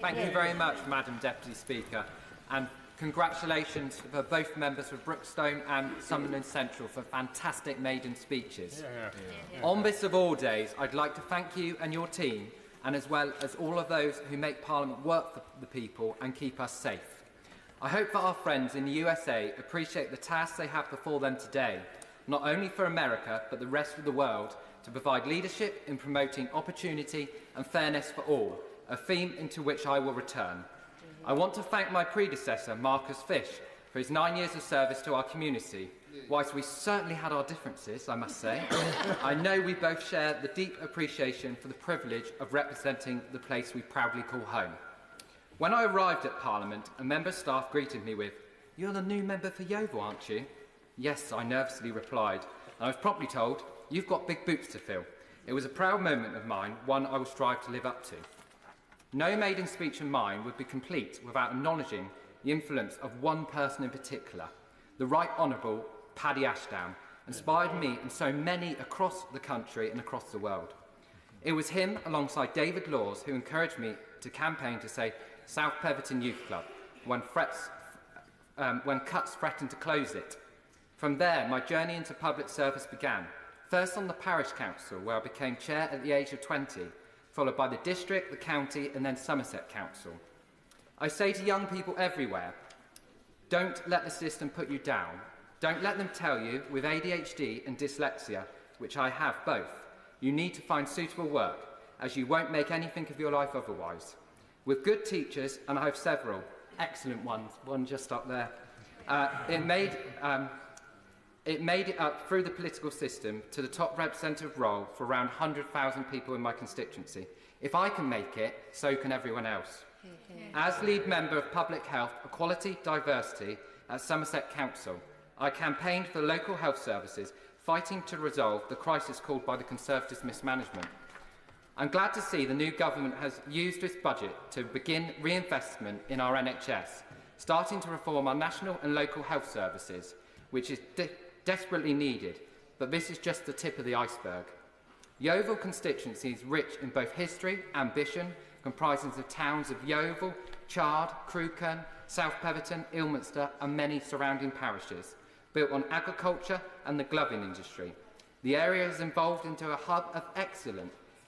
Thank you very much, Madam Deputy Speaker, and congratulations for both members for Brookstone and Sunderland Central for fantastic maiden speeches. On this of all days, I'd like to thank you and your team, and as well as all of those who make Parliament work for the people and keep us safe. I hope that our friends in the USA appreciate the task they have before them today, not only for America but the rest of the world, to provide leadership in promoting opportunity and fairness for all, a theme into which I will return. I want to thank my predecessor, Marcus Fish, for his 9 years of service to our community. Whilst we certainly had our differences, I must say, I know we both share the deep appreciation for the privilege of representing the place we proudly call home. When I arrived at Parliament, a member of staff greeted me with, "You're the new member for Yeovil, aren't you?" "Yes," I nervously replied, and I was promptly told, "You've got big boots to fill." It was a proud moment of mine, one I will strive to live up to. No maiden speech of mine would be complete without acknowledging the influence of one person in particular. The Right Honourable Paddy Ashdown inspired me and so many across the country and across the world. It was him, alongside David Laws, who encouraged me to campaign to say South Petherton Youth Club when cuts threatened to close it. From there, my journey into public service began, first on the parish council, where I became chair at the age of 20, followed by the district, the county, and then Somerset Council. I say to young people everywhere, don't let the system put you down. Don't let them tell you, with ADHD and dyslexia, which I have both, you need to find suitable work, as you won't make anything of your life otherwise. With good teachers, and I have several, excellent ones, one just up there, it made it up through the political system to the top representative role for around 100,000 people in my constituency. If I can make it, so can everyone else. As lead member of Public Health, Equality, Diversity at Somerset Council, I campaigned for the local health services, fighting to resolve the crisis caused by the Conservatives' mismanagement. I'm glad to see the new government has used this budget to begin reinvestment in our NHS, starting to reform our national and local health services, which is desperately needed, but this is just the tip of the iceberg. Yeovil constituency is rich in both history, ambition, comprising the towns of Yeovil, Chard, Crewkerne, South Petherton, Ilminster and many surrounding parishes, built on agriculture and the gloving industry. The area is evolved into a hub of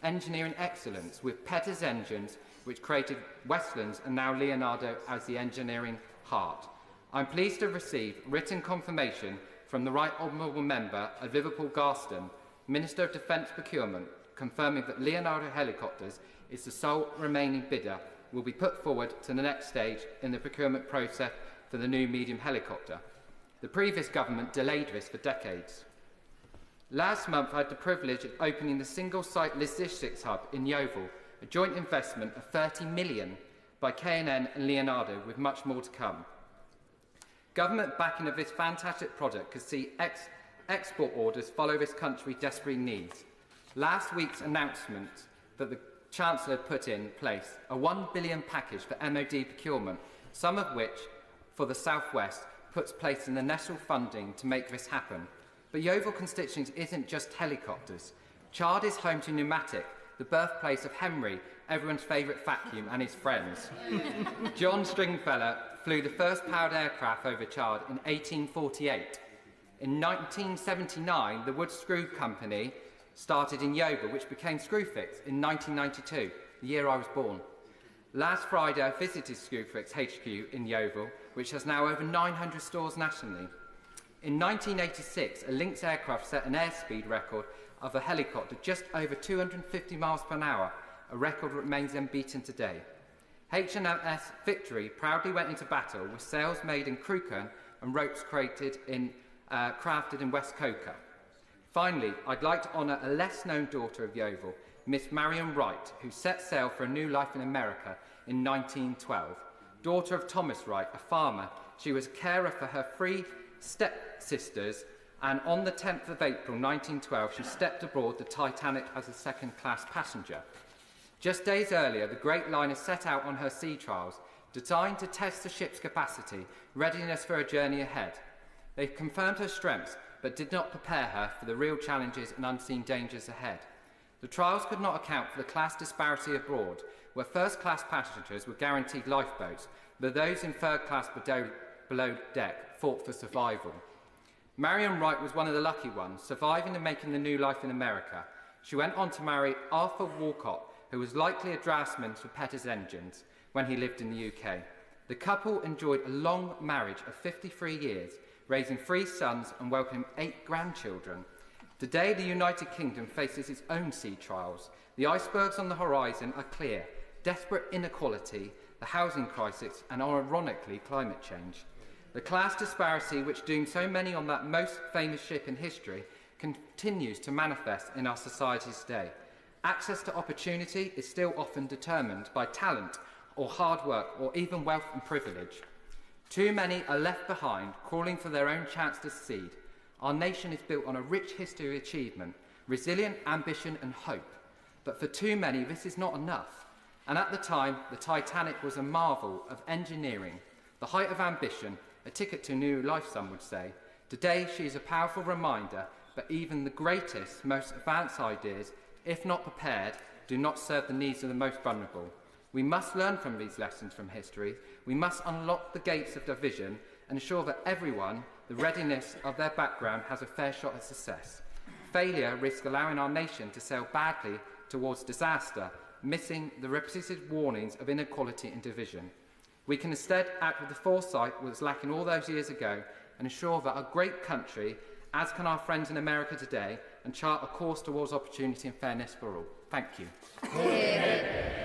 engineering excellence, with Petter's Engines, which created Westlands, and now Leonardo as the engineering heart. I'm pleased to receive written confirmation from the Right Honourable Member of Liverpool Garston, Minister of Defence Procurement, confirming that Leonardo Helicopters is the sole remaining bidder, will be put forward to the next stage in the procurement process for the new medium helicopter. The previous government delayed this for decades. Last month I had the privilege of opening the single-site logistics hub in Yeovil, a joint investment of 30 million by K&N and Leonardo, with much more to come. Government backing of this fantastic project could see export orders follow this country desperately needs. Last week's announcement that the Chancellor had put in place a £1 billion package for MOD procurement, some of which, for the South West, puts place in the national funding to make this happen. But Yeovil constituency isn't just helicopters. Chard is home to Pneumatic, the birthplace of Henry, everyone's favourite vacuum, and his friends. John Stringfellow flew the first powered aircraft over Chard in 1848. In 1979, the Wood Screw Company started in Yeovil, which became Screwfix in 1992, the year I was born. Last Friday, I visited Screwfix HQ in Yeovil, which has now over 900 stores nationally. In 1986, a Lynx aircraft set an airspeed record of a helicopter just over 250 miles per hour, a record that remains unbeaten today. HMS Victory proudly went into battle with sails made in Crewkerne and ropes crafted in West Coker. Finally, I'd like to honour a less-known daughter of Yeovil, Miss Marion Wright, who set sail for a new life in America in 1912. Daughter of Thomas Wright, a farmer, she was a carer for her 3 stepsisters, and on the 10th of April 1912 she stepped aboard the Titanic as a second-class passenger. Just days earlier, the great liner set out on her sea trials, designed to test the ship's capacity, readiness for a journey ahead. They confirmed her strengths, but did not prepare her for the real challenges and unseen dangers ahead. The trials could not account for the class disparity abroad, where first-class passengers were guaranteed lifeboats, but those in third class below deck fought for survival. Marion Wright was one of the lucky ones, surviving and making the new life in America. She went on to marry Arthur Walcott, who was likely a draftsman for Petter's engines when he lived in the UK. The couple enjoyed a long marriage of 53 years, raising 3 sons and welcoming 8 grandchildren. Today, the United Kingdom faces its own sea trials. The icebergs on the horizon are clear: desperate inequality, the housing crisis, and ironically, climate change. The class disparity which doomed so many on that most famous ship in history continues to manifest in our societies today. Access to opportunity is still often determined by talent or hard work or even wealth and privilege. Too many are left behind, crawling for their own chance to succeed. Our nation is built on a rich history of achievement, resilient ambition and hope. But for too many, this is not enough. And at the time, the Titanic was a marvel of engineering, the height of ambition, a ticket to new life, some would say. Today, she is a powerful reminder that even the greatest, most advanced ideas, if not prepared, do not serve the needs of the most vulnerable. We must learn from these lessons from history. We must unlock the gates of division and ensure that everyone, the readiness of their background, has a fair shot at success. Failure risks allowing our nation to sail badly towards disaster, missing the repeated warnings of inequality and division. We can instead act with the foresight that was lacking all those years ago and ensure that our great country, as can our friends in America today, and chart a course towards opportunity and fairness for all. Thank you.